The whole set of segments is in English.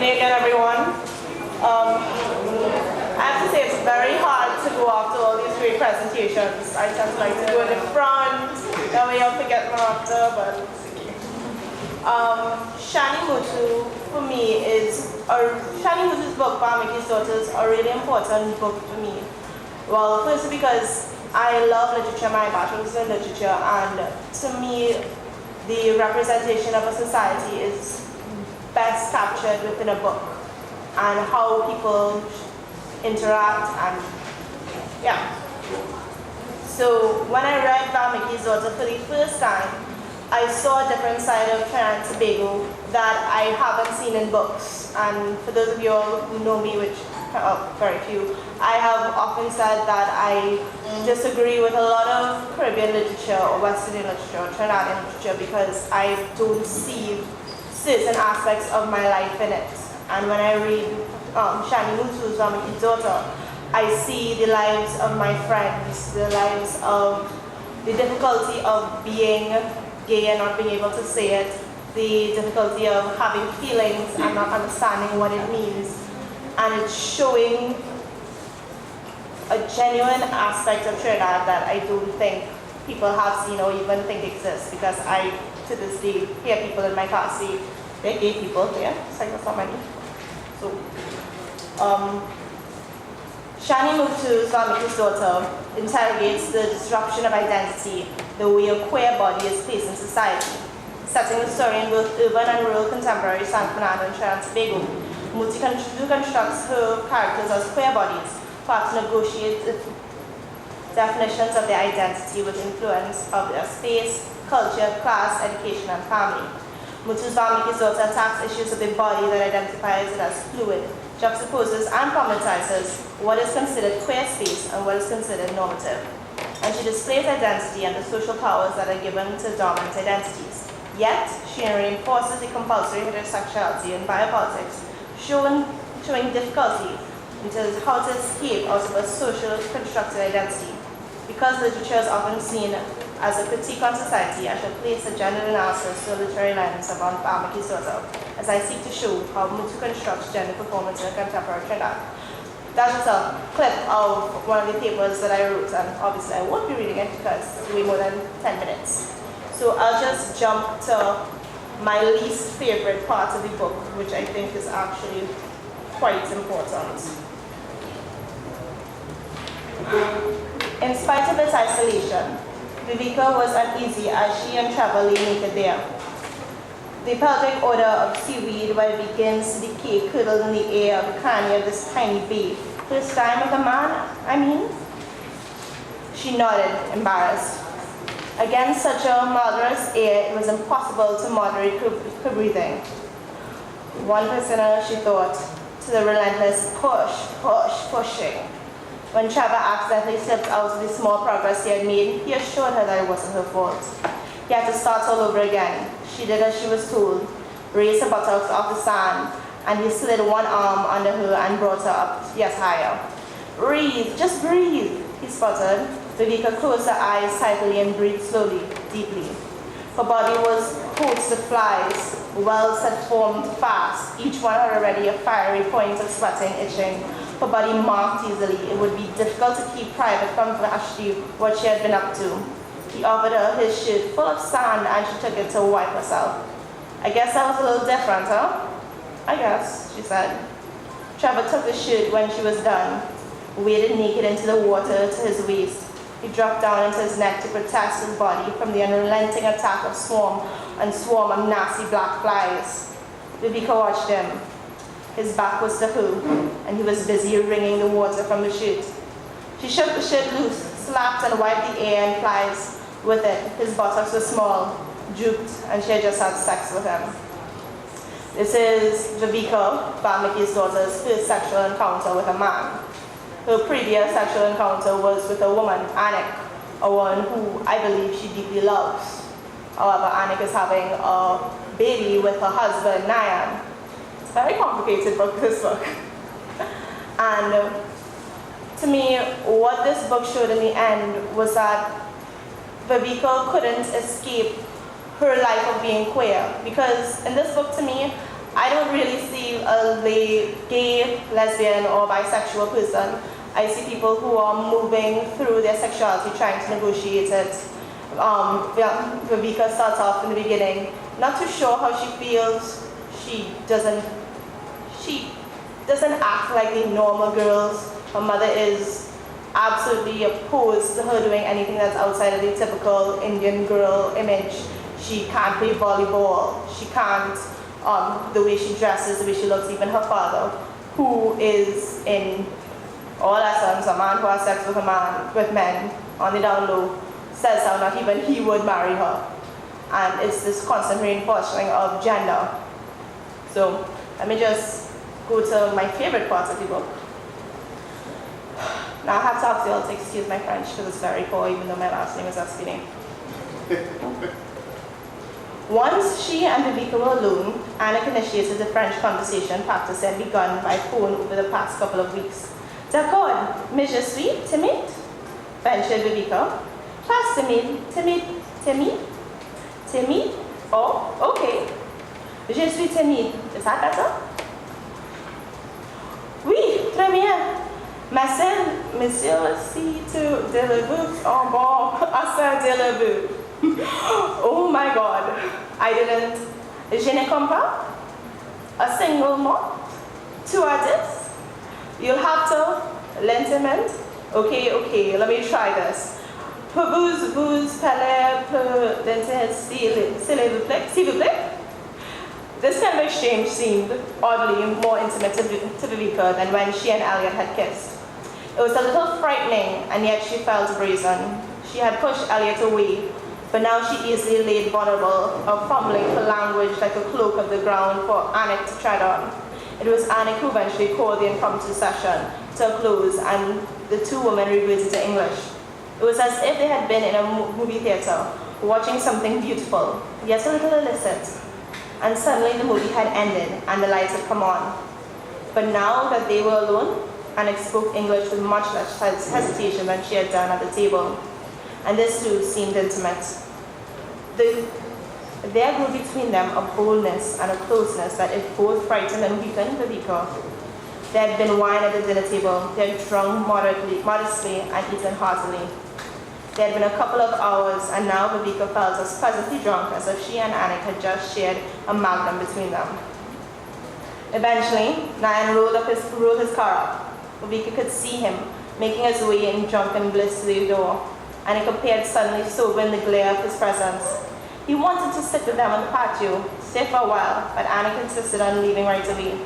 day again, everyone. I have to say it's very hard to go after all these great presentations. I tend to like to go in the front, that way I'll forget more after, but it's okay. Shani Mutu, for me, Shani Mutu's book, Bamiki's Daughters, a really important book to me. Well, firstly because I love literature, my bachelor's in literature, and to me, the representation of a society is best captured within a book, and how people interact, and yeah. So when I read Bamiki's Daughter for the first time, I saw a different side of Trinidad and Tobago that I haven't seen in books. And for those of you all who know me, which very few, I have often said that I disagree with a lot of Caribbean literature or Western literature or Trinidadian literature because I don't see certain aspects of my life in it. And when I read Shani Mutu's Bamiki's Daughter, I see the lives of my friends, the lives of the difficulty of being gay and not being able to say it, the difficulty of having feelings and not understanding what it means. And it's showing a genuine aspect of Trinidad that I don't think people have seen or even think exists, because I, to this day, hear people in my class say, they're gay people, yeah, it's like somebody. So, Shani Mutu's Bamiki's Daughter interrogates the disruption of identity, the way a queer body is placed in society, setting the story in both urban and rural contemporary San Fernando and Trinidad and Tobago. Mutu constructs her characters as queer bodies who have to negotiate definitions of their identity with influence of their space, culture, class, education, and family. Mutu's Bamiki's Daughter attacks issues of the body that identifies it as fluid, juxtaposes and problematizes what is considered queer space and what is considered normative. And she displays identity and the social powers that are given to dominant identities. Yet, she reinforces the compulsory heterosexuality in biopolitics, showing difficulty into how to escape out of a social constructed identity. Because literature is often seen as a critique on society, I shall place a gender analysis to a literary lens about Bamiki's Daughter, as I seek to show how Mutu constructs gender performance in a contemporary Trinidad. That's just a clip of one of the papers that I wrote, and obviously I won't be reading it because it's way more than 10 minutes. So I'll just jump to my least favorite part of the book, which I think is actually quite important. In spite of its isolation, Vivica was uneasy as she and Trevor lay naked there. The pelvic odor of seaweed, while it begins to decay, curdled in the air of the cranium of this tiny babe. First time with a man, I mean? She nodded, embarrassed. Against such a murderous air, it was impossible to moderate her breathing. One listener, she thought, to the relentless pushing. When Trevor accidentally slipped out of the small progress he had made, he assured her that it wasn't her fault. He had to start all over again. She did as she was told, raised her buttocks off the sand, and he slid one arm under her and brought her up yet higher. Breathe, just breathe, he sputtered. Vivica closed her eyes tightly and breathed slowly, deeply. Her body was coats of flies, wells had formed fast. Each one had already a fiery point of sweating, itching. Her body marked easily. It would be difficult to keep private from Vashti what she had been up to. He offered her his shirt full of sand and she took it to wipe herself. I guess that was a little different, huh? I guess, she said. Trevor took the shirt when she was done, waded naked into the water to his waist. He dropped down into his neck to protect his body from the unrelenting attack of swarm of nasty black flies. Vivica watched him. His back was to her, and he was busy wringing the water from the shirt. She shook the shirt loose, slapped and wiped the air and flies with it. His buttocks were small, drooped, and she had just had sex with him. This is Vivica, Bamiki's Daughter's first sexual encounter with a man. Her previous sexual encounter was with a woman, Anik, a woman who I believe she deeply loves. However, Anik is having a baby with her husband, Nayan. It's a very complicated book, this book. And to me, what this book showed in the end was that Vivica couldn't escape her life of being queer. Because in this book, to me, I don't really see a gay, lesbian, or bisexual person. I see people who are moving through their sexuality, trying to negotiate it. Viveka starts off in the beginning, not too sure how she feels. She doesn't act like the normal girls. Her mother is absolutely opposed to her doing anything that's outside of the typical Indian girl image. She can't play volleyball. She can't, the way she dresses, the way she looks. Even her father, who is in all essence a man who has sex with men on the down low, says how not even he would marry her. And it's this constant reinforcing of gender. So let me just go to my favorite part of the book. Now I have to ask you all to excuse my French because it's very poor, even though my last name is Espinet. Once she and Viveka were alone, Anna initiated the French conversation practice had begun by phone over the past couple of weeks. D'accord, mais je suis timide, ventured Viveka. Pas timide? Oh, okay. Je suis timide. Is that better? Oui, très bien. Monsieur, si tu délibères en bon, assez délibère. Oh my God, I didn't. Je ne comprends a single mot. Tu as dit? You'll have to lentement. Okay, let me try this. Vous parlez pour s'il vous plaît? This kind of exchange seemed oddly more intimate to Viveka than when she and Elliot had kissed. It was a little frightening, and yet she felt brazen. She had pushed Elliot away, but now she easily laid vulnerable, fumbling for language like a cloak of the ground for Anik to tread on. It was Anik who eventually called the impromptu session to a close, and the two women reverted to English. It was as if they had been in a movie theater, watching something beautiful, yet a little illicit. And suddenly the movie had ended, and the lights had come on. But now that they were alone, Anik spoke English with much less hesitation than she had done at the table. And this too seemed intimate. There grew between them a boldness and a closeness that if both frightened and weakened Viveka. There had been wine at the dinner table. They had drunk modestly and eaten heartily. There had been a couple of hours, and now Viveka felt as pleasantly drunk as if she and Anik had just shared a magnum between them. Eventually, Nayan rolled his car up. Viveka could see him making his way in drunken bliss to the door. Anik appeared suddenly sober in the glare of his presence. He wanted to sit with them on the patio, stay for a while, but Anik insisted on leaving right away.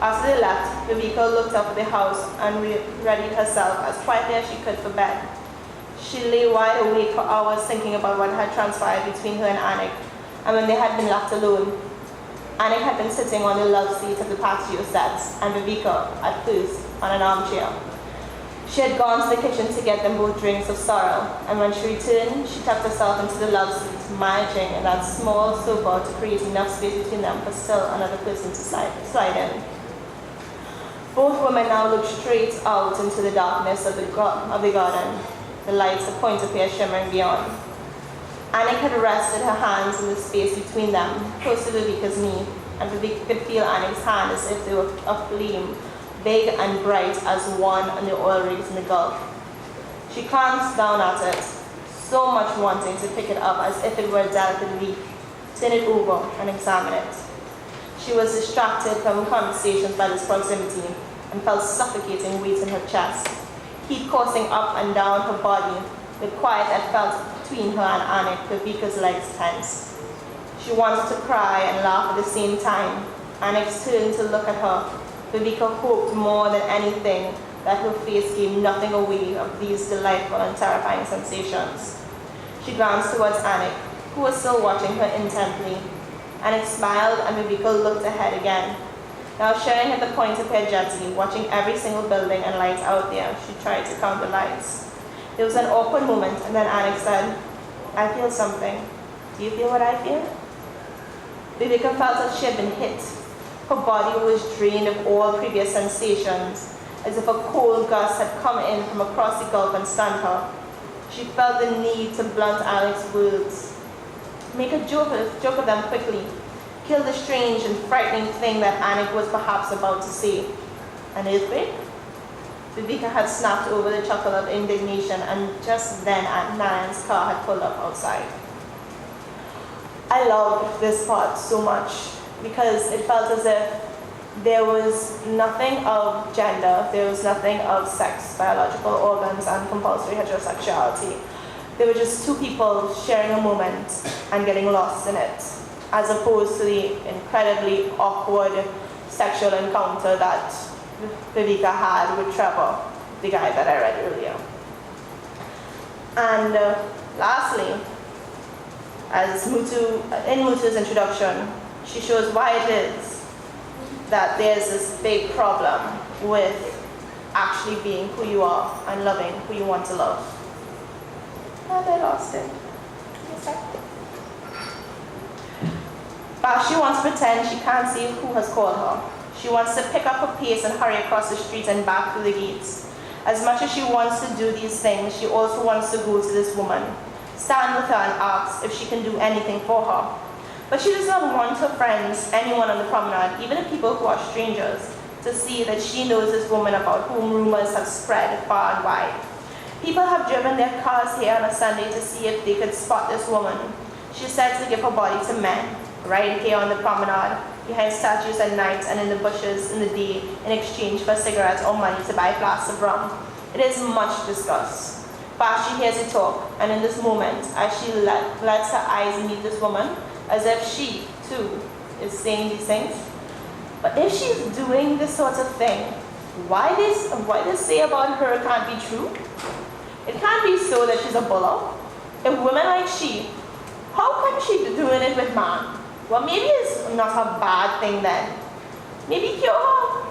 After they left, Viveka looked up at the house and readied herself as quietly as she could for bed. She lay wide awake for hours thinking about what had transpired between her and Anik, and when they had been left alone. Anik had been sitting on the love seat of the patio steps, and Viveka, at first, on an armchair. She had gone to the kitchen to get them both drinks of sorrow, and when she returned, she tucked herself into the love seat, managing in that small sofa to create enough space between them for still another person to slide in. Both women now looked straight out into the darkness of the garden, the lights of Point of Pierre shimmering beyond. Anik had rested her hands in the space between them, close to Viveka's knee, and Viveka could feel Anik's hand as if they were aflame, big and bright as one on the oil rigs in the Gulf. She glanced down at it, so much wanting to pick it up as if it were a delicate leaf, turn it over and examine it. She was distracted from conversations by this proximity and felt suffocating weight in her chest, heat coursing up and down her body, the quiet that felt between her and Anik, Viveka's legs tense. She wanted to cry and laugh at the same time. Anik turned to look at her. Viveka hoped more than anything that her face gave nothing away of these delightful and terrifying sensations. She glanced towards Anik, who was still watching her intently. Anik smiled and Viveka looked ahead again. Now staring at the Point of Pierre jetty, watching every single building and light out there, she tried to count the lights. There was an awkward moment, and then Anik said, "I feel something. Do you feel what I feel?" Viveka felt that she had been hit. Her body was drained of all previous sensations, as if a cold gust had come in from across the gulf and stunned her. She felt the need to blunt Anik's words. Make a joke of them quickly. kill the strange and frightening thing that Anik was perhaps about to say. An earthquake? Vivica had snapped over the chuckle of indignation, and just then Aunt Nan's car had pulled up outside. I loved this part so much because it felt as if there was nothing of gender, there was nothing of sex, biological organs, and compulsory heterosexuality. They were just two people sharing a moment and getting lost in it, as opposed to the incredibly awkward sexual encounter that Vivica had with Trevor, the guy that I read earlier. And lastly, as in Mutu's introduction, she shows why it is that there's this big problem with actually being who you are and loving who you want to love. And I lost it. But she wants to pretend she can't see who has called her. She wants to pick up her pace and hurry across the street and back through the gates. As much as she wants to do these things, she also wants to go to this woman, stand with her and ask if she can do anything for her. But she does not want her friends, anyone on the promenade, even the people who are strangers, to see that she knows this woman about whom rumors have spread far and wide. People have driven their cars here on a Sunday to see if they could spot this woman. She said to give her body to men, right here on the promenade, behind statues at night and in the bushes in the day, in exchange for cigarettes or money to buy flasks of rum. It is much discussed. But she hears it talk, and in this moment, as she lets her eyes meet this woman, as if she, too, is saying these things. But if she's doing this sort of thing, why they say about her can't be true? It can't be so that she's a bullock. A woman like she, how come she's doing it with man? Well, maybe it's not a bad thing then. Maybe cure her.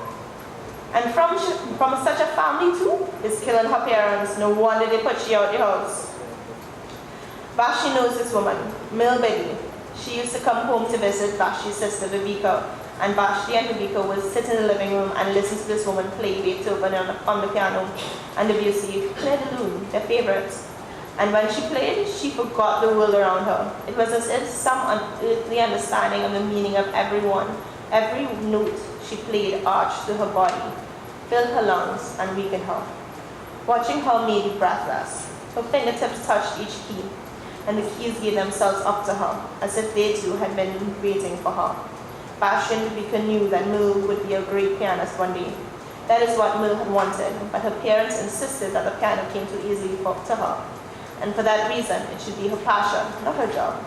And from such a family too, is killing her parents. No wonder they put she out the house. Vashti knows this woman, Milbedi. She used to come home to visit Vashti's sister Vivica, and Vashti and Vivica would sit in the living room and listen to this woman play Beethoven on the piano and Debussy, play the Loon, their favorites. And when she played, she forgot the world around her. It was as if some unearthly understanding of the meaning of every note she played arched through her body, filled her lungs, and weakened her. Watching her made me breathless. Her fingertips touched each key, and the keys gave themselves up to her, as if they too had been waiting for her. Vashti and Vivica knew that Mill would be a great pianist one day. That is what Mill had wanted, but her parents insisted that the piano came too easily to her. And for that reason, it should be her passion, not her job.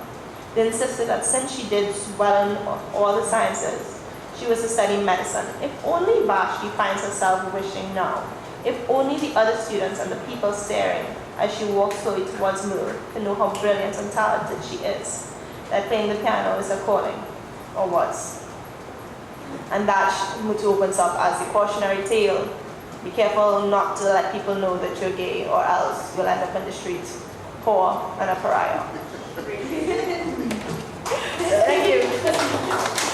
They insisted that since she did well in all the sciences, she was to study medicine. If only Vashti finds herself wishing now. If only the other students and the people staring as she walks slowly towards Mill can know how brilliant and talented she is, that playing the piano is her calling, or was. And that Mutu opens up as the cautionary tale. Be careful not to let people know that you're gay, or else you'll end up in the streets, poor and a pariah. Thank you.